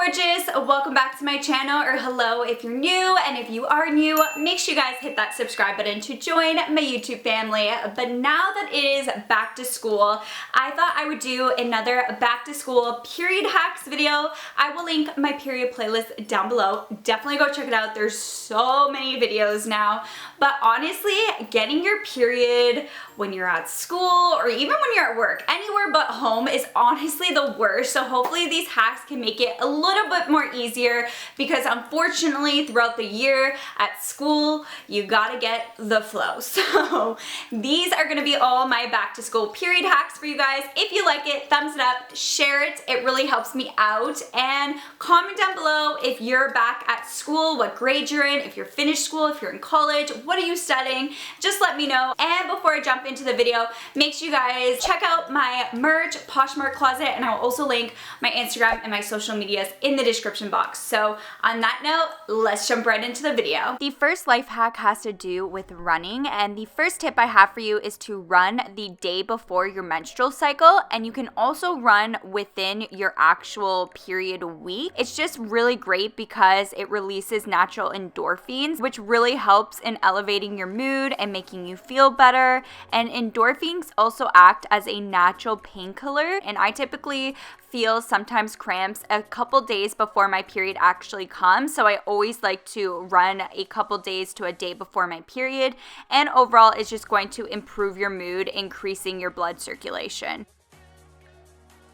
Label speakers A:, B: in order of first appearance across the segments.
A: gorgeous, welcome back to my channel, or hello if you're new, and if you are new, make sure you guys hit that subscribe button to join my YouTube family. But now that it is back to school, I thought I would do another back to school period hacks video. I will link my period playlist down below. Definitely go check it out. There's so many videos now, but honestly, getting your period when you're at school or even when you're at work, anywhere but home, is honestly the worst. So hopefully these hacks can make it a little bit more easier, because unfortunately throughout the year at school, you gotta get the flow. So these are gonna be all my back to school period hacks for you guys. If you like it, thumbs it up, share it. It really helps me out. And comment down below if you're back at school, what grade you're in, if you're finished school, if you're in college, what are you studying? Just let me know. And before I jump into the video, make sure you guys check out my merch, Poshmark Closet, and I will also link my Instagram and my social medias in the description box. So on that note, let's jump right into the video. The first life hack has to do with running, and the first tip I have for you is to run the day before your menstrual cycle, and you can also run within your actual period week. It's just really great because it releases natural endorphins, which really helps in elevating your mood and making you feel better. And endorphins also act as a natural painkiller, and I typically feel sometimes cramps a couple days before my period actually comes, so I always like to run a couple days to a day before my period, and overall it's just going to improve your mood, increasing your blood circulation.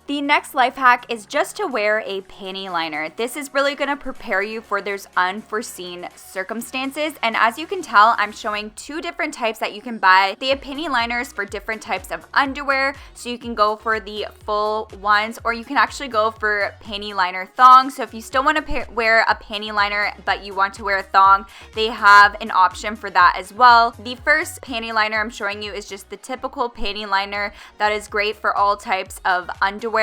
A: The next life hack is just to wear a panty liner. This is really going to prepare you for those unforeseen circumstances. And as you can tell, I'm showing two different types that you can buy. They have panty liners for different types of underwear. So you can go for the full ones, or you can actually go for panty liner thongs. So if you still want to wear a panty liner, but you want to wear a thong, they have an option for that as well. The first panty liner I'm showing you is just the typical panty liner that is great for all types of underwear.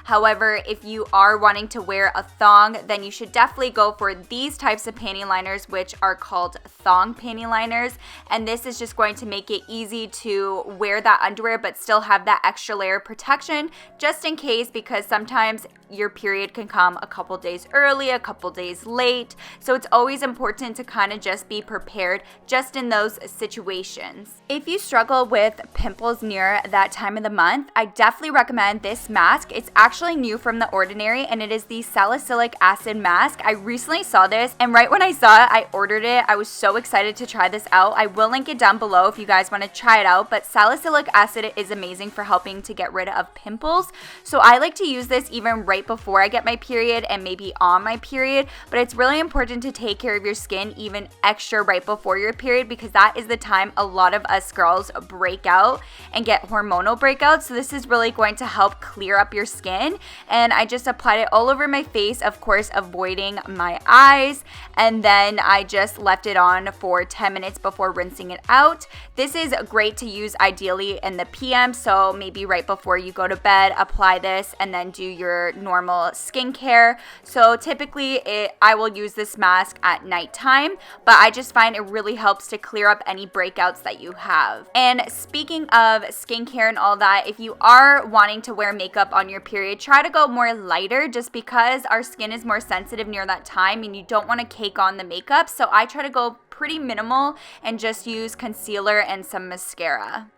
A: However, if you are wanting to wear a thong, then you should definitely go for these types of panty liners, which are called thong panty liners. And this is just going to make it easy to wear that underwear but still have that extra layer of protection, just in case, because sometimes your period can come a couple days early, a couple days late. So it's always important to kind of just be prepared just in those situations. If you struggle with pimples near that time of the month, I definitely recommend this mask. It's actually new from The Ordinary, and it is the salicylic acid mask. I recently saw this, and right when I saw it, I ordered it. I was so excited to try this out. I will link it down below if you guys want to try it out, but salicylic acid is amazing for helping to get rid of pimples. So I like to use this even right before I get my period and maybe on my period, but it's really important to take care of your skin even extra right before your period, because that is the time a lot of us girls break out and get hormonal breakouts. So this is really going to help clear up your skin. And I just applied it all over my face, of course avoiding my eyes, and then I just left it on for 10 minutes before rinsing it out. This is great to use ideally in the PM, so maybe right before you go to bed, apply this and then do your normal skincare. So typically I will use this mask at nighttime, but I just find it really helps to clear up any breakouts that you have. And speaking of skincare and all that, if you are wanting to wear makeup on your period, try to go more lighter, just because our skin is more sensitive near that time and you don't want to cake on the makeup. So I try to go pretty minimal and just use concealer and some mascara.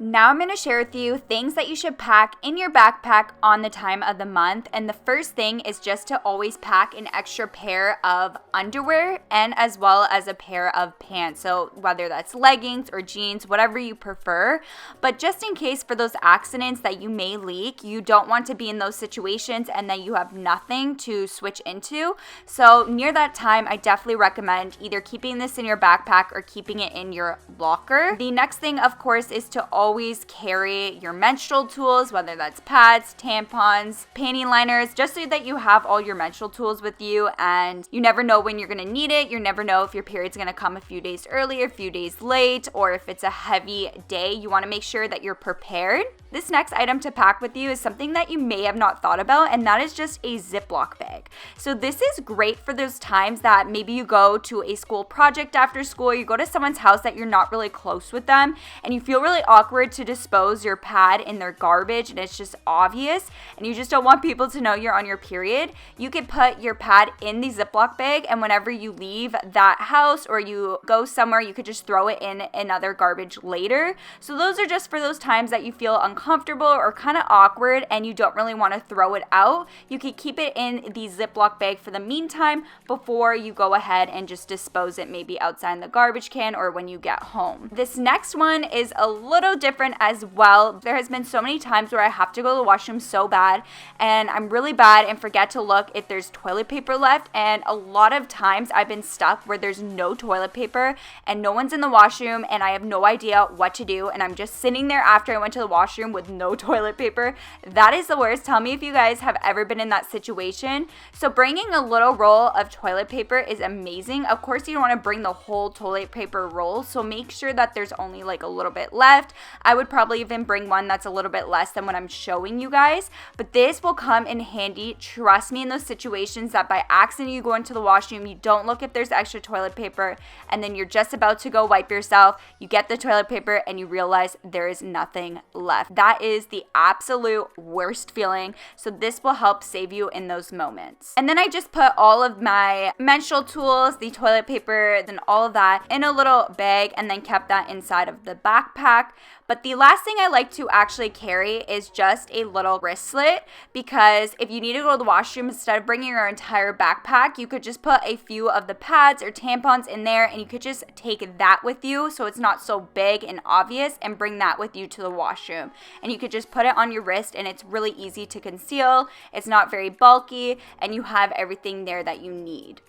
A: Now I'm going to share with you things that you should pack in your backpack on the time of the month. And the first thing is just to always pack an extra pair of underwear, and as well as a pair of pants. So whether that's leggings or jeans, whatever you prefer. But just in case for those accidents that you may leak, you don't want to be in those situations and then you have nothing to switch into. So near that time, I definitely recommend either keeping this in your backpack or keeping it in your locker. The next thing, of course, is to always carry your menstrual tools, whether that's pads, tampons, panty liners, just so that you have all your menstrual tools with you, and you never know when you're going to need it. You never know if your period's going to come a few days early or a few days late, or if it's a heavy day. You want to make sure that you're prepared. This next item to pack with you is something that you may have not thought about, and that is just a Ziploc bag. So this is great for those times that maybe you go to a school project after school, you go to someone's house that you're not really close with them, and you feel really awkward awkward to dispose your pad in their garbage and it's just obvious and you just don't want people to know you're on your period, you could put your pad in the Ziploc bag, and whenever you leave that house or you go somewhere, you could just throw it in another garbage later. So those are just for those times that you feel uncomfortable or kind of awkward and you don't really want to throw it out. You could keep it in the Ziploc bag for the meantime before you go ahead and just dispose it maybe outside in the garbage can or when you get home. This next one is a little different as well. There has been so many times where I have to go to the washroom so bad and I'm really bad and forget to look if there's toilet paper left, and a lot of times I've been stuck where there's no toilet paper and no one's in the washroom and I have no idea what to do and I'm just sitting there after I went to the washroom with no toilet paper. That is the worst. Tell me if you guys have ever been in that situation. So bringing a little roll of toilet paper is amazing. Of course, you don't want to bring the whole toilet paper roll, so make sure that there's only like a little bit left. I would probably even bring one that's a little bit less than what I'm showing you guys, but this will come in handy. Trust me, in those situations that by accident you go into the washroom, you don't look if there's extra toilet paper, and then you're just about to go wipe yourself, you get the toilet paper and you realize there is nothing left. That is the absolute worst feeling. So this will help save you in those moments. And then I just put all of my menstrual tools, the toilet paper, then all of that in a little bag and then kept that inside of the backpack. But the last thing I like to actually carry is just a little wristlet, because if you need to go to the washroom, instead of bringing your entire backpack, you could just put a few of the pads or tampons in there and you could just take that with you so it's not so big and obvious, and bring that with you to the washroom. And you could just put it on your wrist and it's really easy to conceal. It's not very bulky and you have everything there that you need.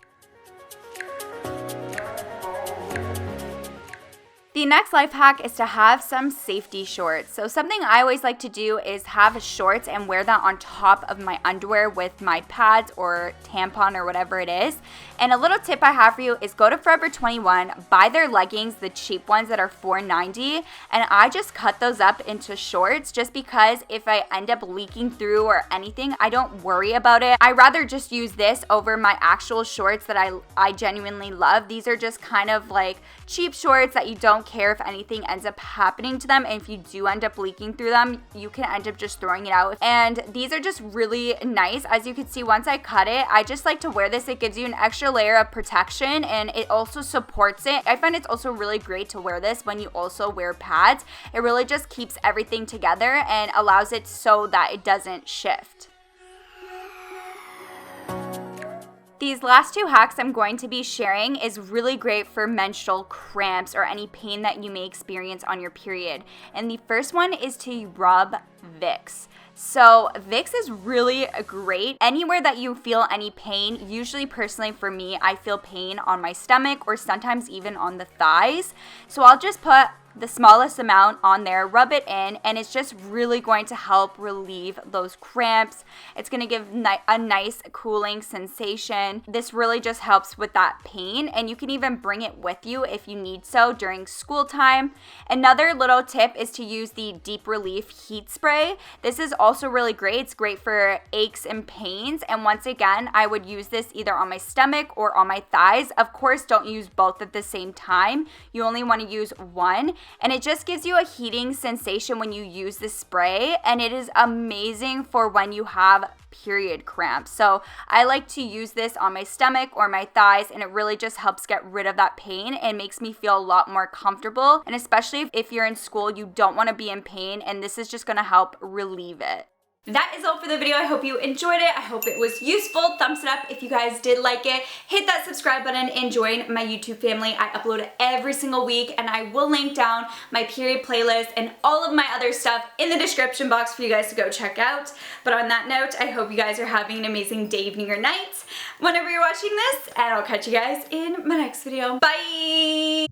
A: The next life hack is to have some safety shorts. So something I always like to do is have shorts and wear that on top of my underwear with my pads or tampon or whatever it is. And a little tip I have for you is go to Forever 21, buy their leggings, the cheap ones that are $4.90, and I just cut those up into shorts just because if I end up leaking through or anything, I don't worry about it. I rather just use this over my actual shorts that I genuinely love. These are just kind of like cheap shorts that you don't care if anything ends up happening to them, and if you do end up leaking through them, you can end up just throwing it out. And these are just really nice. As you can see, once I cut it, I just like to wear this. It gives you an extra layer of protection and it also supports it. I find it's also really great to wear this when you also wear pads. It really just keeps everything together and allows it so that it doesn't shift. These last two hacks I'm going to be sharing is really great for menstrual cramps or any pain that you may experience on your period. And the first one is to rub Vicks. So Vicks is really great anywhere that you feel any pain. Usually, personally for me, I feel pain on my stomach or sometimes even on the thighs. So I'll just put the smallest amount on there, rub it in, and it's just really going to help relieve those cramps. It's going to give a nice cooling sensation. This really just helps with that pain, and you can even bring it with you if you need so during school time. Another little tip is to use the Deep Relief Heat Spray. This is also really great. It's great for aches and pains, and once again, I would use this either on my stomach or on my thighs. Of course, don't use both at the same time. You only want to use one. And it just gives you a heating sensation when you use this spray, and it is amazing for when you have period cramps. So I like to use this on my stomach or my thighs, and it really just helps get rid of that pain and makes me feel a lot more comfortable. And especially if you're in school, you don't want to be in pain, and this is just going to help relieve it. That is all for the video. I hope you enjoyed it. I hope it was useful. Thumbs it up if you guys did like it. Hit that subscribe button and join my YouTube family. I upload every single week, and I will link down my period playlist and all of my other stuff in the description box for you guys to go check out. But on that note, I hope you guys are having an amazing day, evening, or night whenever you're watching this, and I'll catch you guys in my next video. Bye!